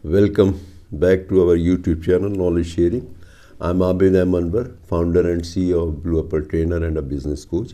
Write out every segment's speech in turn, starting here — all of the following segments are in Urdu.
Welcome back to our YouTube channel, Knowledge Sharing. I'm Abid Anwar, founder and CEO of Blue Apple Trainer and a business coach.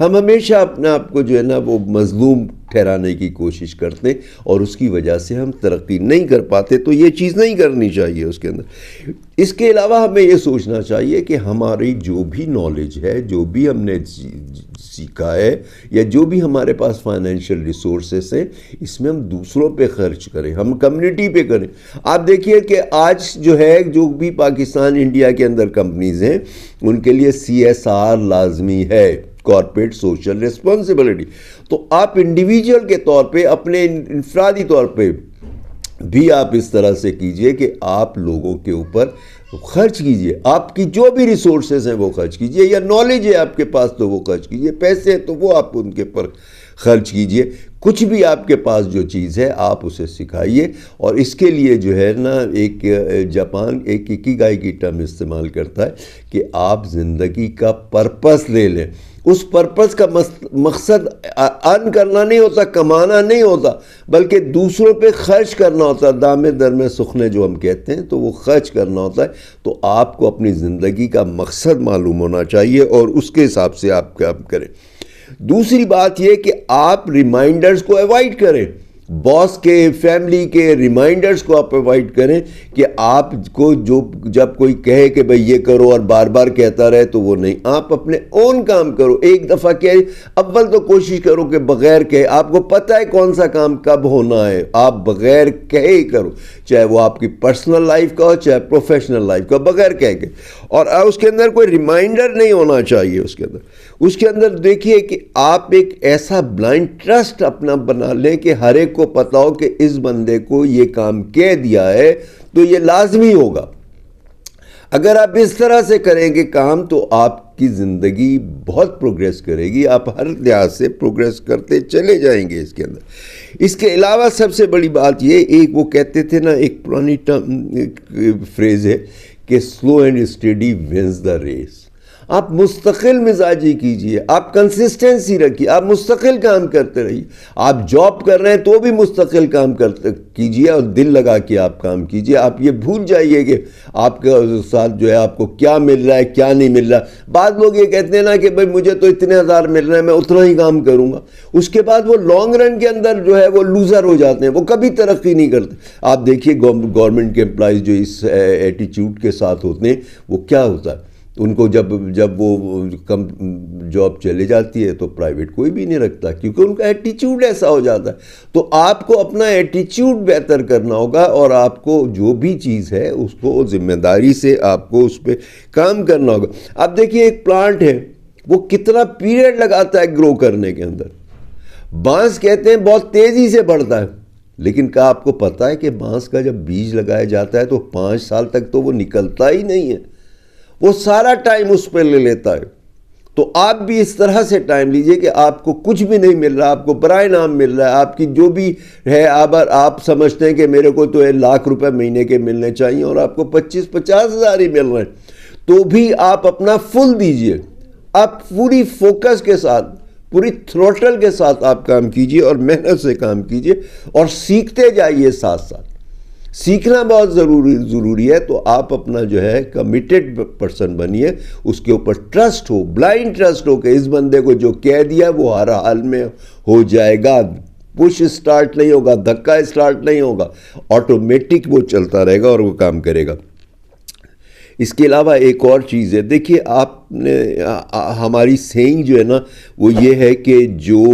ہم ہمیشہ اپنے آپ کو جو ہے نا وہ مظلوم ٹھہرانے کی کوشش کرتے ہیں اور اس کی وجہ سے ہم ترقی نہیں کر پاتے. تو یہ چیز نہیں کرنی چاہیے اس کے اندر. اس کے علاوہ ہمیں یہ سوچنا چاہیے کہ ہماری جو بھی نالج ہے, جو بھی ہم نے سیکھا ہے, یا جو بھی ہمارے پاس فائنینشیل ریسورسز ہیں, اس میں ہم دوسروں پہ خرچ کریں, ہم کمیونٹی پہ کریں. آپ دیکھیے کہ آج جو ہے جو بھی پاکستان انڈیا کے اندر کمپنیز ہیں ان کے لیے CSR لازمی ہے, کارپوریٹ سوشل ریسپانسبلٹی. تو آپ انڈیویجول کے طور پہ, اپنے انفرادی طور پہ بھی آپ اس طرح سے کیجئے کہ آپ لوگوں کے اوپر خرچ کیجئے, آپ کی جو بھی ریسورسز ہیں وہ خرچ کیجئے, یا نالج ہے آپ کے پاس تو وہ خرچ کیجئے, پیسے ہیں تو وہ آپ ان کے پر خرچ کیجئے. کچھ بھی آپ کے پاس جو چیز ہے آپ اسے سکھائیے. اور اس کے لیے جو ہے نا ایک جاپان ایک اکیگائی کی ٹرم استعمال کرتا ہے کہ آپ زندگی کا پرپس لے لیں. اس پرپس کا مقصد ارن کرنا نہیں ہوتا, کمانا نہیں ہوتا, بلکہ دوسروں پہ خرچ کرنا ہوتا ہے. دامے درمے سخنے جو ہم کہتے ہیں, تو وہ خرچ کرنا ہوتا ہے. تو آپ کو اپنی زندگی کا مقصد معلوم ہونا چاہیے اور اس کے حساب سے آپ کام کریں. دوسری بات یہ کہ آپ ریمائنڈرز کو ایوائڈ کریں, باس کے, فیملی کے ریمائنڈرز کو آپ ایوائڈ کریں کہ آپ کو جب کوئی کہے کہ بھئی یہ کرو اور بار بار کہتا رہے تو وہ نہیں. آپ اپنے اون کام کرو. ایک دفعہ کہے, اول تو کوشش کرو کہ بغیر کہے, آپ کو پتہ ہے کون سا کام کب ہونا ہے, آپ بغیر کہے ہی کرو, چاہے وہ آپ کی پرسنل لائف کا ہو چاہے پروفیشنل لائف کا, بغیر کہے کے. اور اس کے اندر کوئی ریمائنڈر نہیں ہونا چاہیے. اس کے اندر دیکھیے کہ آپ ایک ایسا بلائنڈ ٹرسٹ اپنا بنا لیں کہ ہر ایک کو پتہ ہو کہ اس بندے کو یہ کام کہہ دیا ہے تو یہ لازمی ہوگا. اگر آپ اس طرح سے کریں گے کام تو آپ کی زندگی بہت پروگریس کرے گی, آپ ہر لحاظ سے پروگریس کرتے چلے جائیں گے اس کے اندر. اس کے علاوہ سب سے بڑی بات یہ, ایک وہ کہتے تھے نا, ایک پرانی فریز ہے کہ slow and steady wins the race. آپ مستقل مزاجی کیجئے, آپ کنسسٹنسی رکھیے, آپ مستقل کام کرتے رہیے. آپ جاب کر رہے ہیں تو بھی مستقل کام کیجئے اور دل لگا کے آپ کام کیجئے. آپ یہ بھول جائیے کہ آپ کے ساتھ جو ہے آپ کو کیا مل رہا ہے کیا نہیں مل رہا. بعض لوگ یہ کہتے ہیں نا کہ بھئی مجھے تو اتنے ہزار مل رہے ہیں, میں اتنا ہی کام کروں گا. اس کے بعد وہ لانگ رن کے اندر جو ہے وہ لوزر ہو جاتے ہیں, وہ کبھی ترقی نہیں کرتے. آپ دیکھیے گورنمنٹ کے امپلائیز جو اس ایٹیچیوڈ کے ساتھ ہوتے ہیں, وہ کیا ہوتا ہے, ان کو جب وہ کم جاب چلے جاتی ہے تو پرائیویٹ کوئی بھی نہیں رکھتا, کیونکہ ان کا ایٹیچیوڈ ایسا ہو جاتا ہے. تو آپ کو اپنا ایٹیچیوڈ بہتر کرنا ہوگا اور آپ کو جو بھی چیز ہے اس کو ذمہ داری سے آپ کو اس پہ کام کرنا ہوگا. آپ دیکھیے ایک پلانٹ ہے, وہ کتنا پیریڈ لگاتا ہے گرو کرنے کے اندر. بانس کہتے ہیں بہت تیزی سے بڑھتا ہے, لیکن کیا آپ کو پتہ ہے کہ بانس کا جب بیج لگایا جاتا ہے تو 5 سال تک تو وہ نکلتا ہی نہیں ہے, وہ سارا ٹائم اس پہ لے لیتا ہے. تو آپ بھی اس طرح سے ٹائم لیجئے کہ آپ کو کچھ بھی نہیں مل رہا, آپ کو برائے نام مل رہا ہے, آپ کی جو بھی ہے, آپ سمجھتے ہیں کہ میرے کو تو 1,00,000 روپے مہینے کے ملنے چاہیے اور آپ کو 25-50 ہزار ہی مل رہے ہیں, تو بھی آپ اپنا فل دیجئے. آپ پوری فوکس کے ساتھ, پوری تھروٹل کے ساتھ آپ کام کیجئے اور محنت سے کام کیجئے اور سیکھتے جائیے. ساتھ ساتھ سیکھنا بہت ضروری ہے. تو آپ اپنا جو ہے کمیٹڈ پرسن بنیے, اس کے اوپر ٹرسٹ ہو, بلائنڈ ٹرسٹ ہو کہ اس بندے کو جو کہہ دیا وہ ہر حال میں ہو جائے گا. پش اسٹارٹ نہیں ہوگا, دھکا اسٹارٹ نہیں ہوگا, آٹومیٹک وہ چلتا رہے گا اور وہ کام کرے گا. اس کے علاوہ ایک اور چیز ہے, دیکھیے آپ نے ہماری سینگ جو ہے نا وہ یہ ہے کہ جو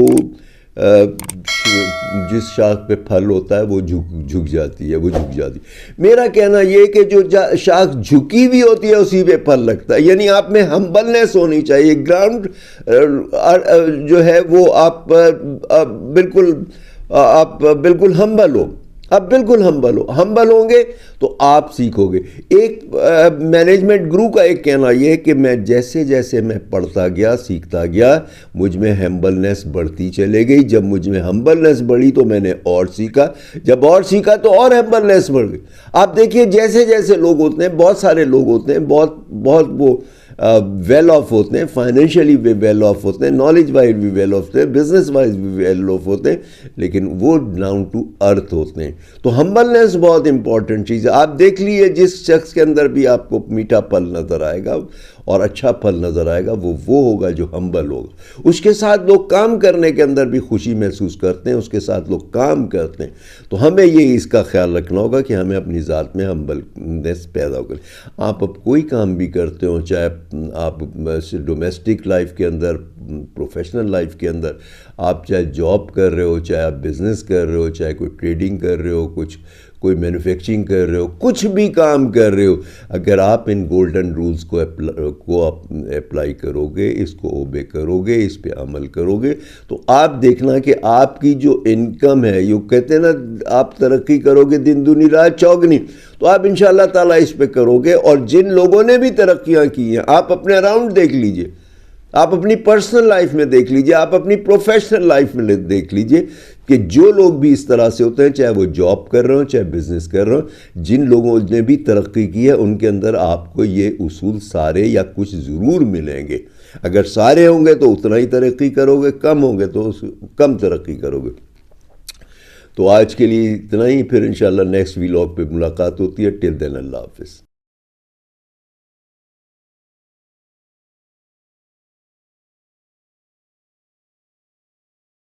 جس شاخ پہ پھل ہوتا ہے وہ جھک جاتی ہے, وہ جھک جاتی ہے. میرا کہنا یہ ہے کہ جو شاخ جھکی ہوئی ہوتی ہے اسی پہ پھل لگتا ہے. یعنی آپ میں ہمبلنس ہونی چاہیے. گراؤنڈ جو ہے وہ آپ بالکل ہمبل ہو. آپ بالکل ہمبل ہوں گے تو آپ سیکھو گے. ایک مینجمنٹ گرو کا ایک کہنا یہ ہے کہ میں جیسے جیسے میں پڑھتا گیا, سیکھتا گیا, مجھ میں ہمبلنس بڑھتی چلے گئی. جب مجھ میں ہمبلنس بڑھی تو میں نے اور سیکھا, جب اور سیکھا تو اور ہمبلنس بڑھ گئی. آپ دیکھیے جیسے جیسے لوگ ہوتے ہیں, بہت سارے لوگ ہوتے ہیں, بہت وہ ویل آف ہوتے ہیں, فائنینشلی بھی ویل آف ہوتے ہیں, نالج وائز بھی ویل آف ہوتے ہیں, بزنس وائز بھی ویل آف ہوتے ہیں, لیکن وہ ڈاؤن ٹو ارتھ ہوتے ہیں. تو ہمبلنس بہت امپورٹنٹ چیز ہے. آپ دیکھ لیجیے جس شخص کے اندر بھی آپ کو میٹھا پل نظر آئے گا اور اچھا پھل نظر آئے گا وہ ہوگا جو ہمبل ہوگا. اس کے ساتھ لوگ کام کرنے کے اندر بھی خوشی محسوس کرتے ہیں, اس کے ساتھ لوگ کام کرتے ہیں. تو ہمیں یہ اس کا خیال رکھنا ہوگا کہ ہمیں اپنی ذات میں ہمبلنس پیدا ہو. آپ اب کوئی کام بھی کرتے ہو, چاہے آپ ڈومیسٹک لائف کے اندر, پروفیشنل لائف کے اندر, آپ چاہے جاب کر رہے ہو, چاہے آپ بزنس کر رہے ہو, چاہے کوئی ٹریڈنگ کر رہے ہو, کوئی مینوفیکچرنگ کر رہے ہو, کچھ بھی کام کر رہے ہو, اگر آپ ان گولڈن رولز کو اپلائی کرو گے, اس کو اوبے کرو گے, اس پہ عمل کرو گے, تو آپ دیکھنا کہ آپ کی جو انکم ہے, یہ کہتے ہیں نا آپ ترقی کرو گے دن دنی رات چوگنی, تو آپ انشاءاللہ تعالیٰ اس پہ کرو گے. اور جن لوگوں نے بھی ترقیاں کی ہیں, آپ اپنے اراؤنڈ دیکھ لیجئے, آپ اپنی پرسنل لائف میں دیکھ لیجئے, آپ اپنی پروفیشنل لائف میں دیکھ لیجئے کہ جو لوگ بھی اس طرح سے ہوتے ہیں, چاہے وہ جاب کر رہے ہوں, چاہے بزنس کر رہے ہوں, جن لوگوں نے بھی ترقی کی ہے ان کے اندر آپ کو یہ اصول سارے یا کچھ ضرور ملیں گے. اگر سارے ہوں گے تو اتنا ہی ترقی کرو گے, کم ہوں گے تو کم ترقی کرو گے. تو آج کے لیے اتنا ہی, پھر انشاءاللہ نیکسٹ ویلاگ پہ ملاقات ہوتی ہے. ٹل دین اللہ حافظ.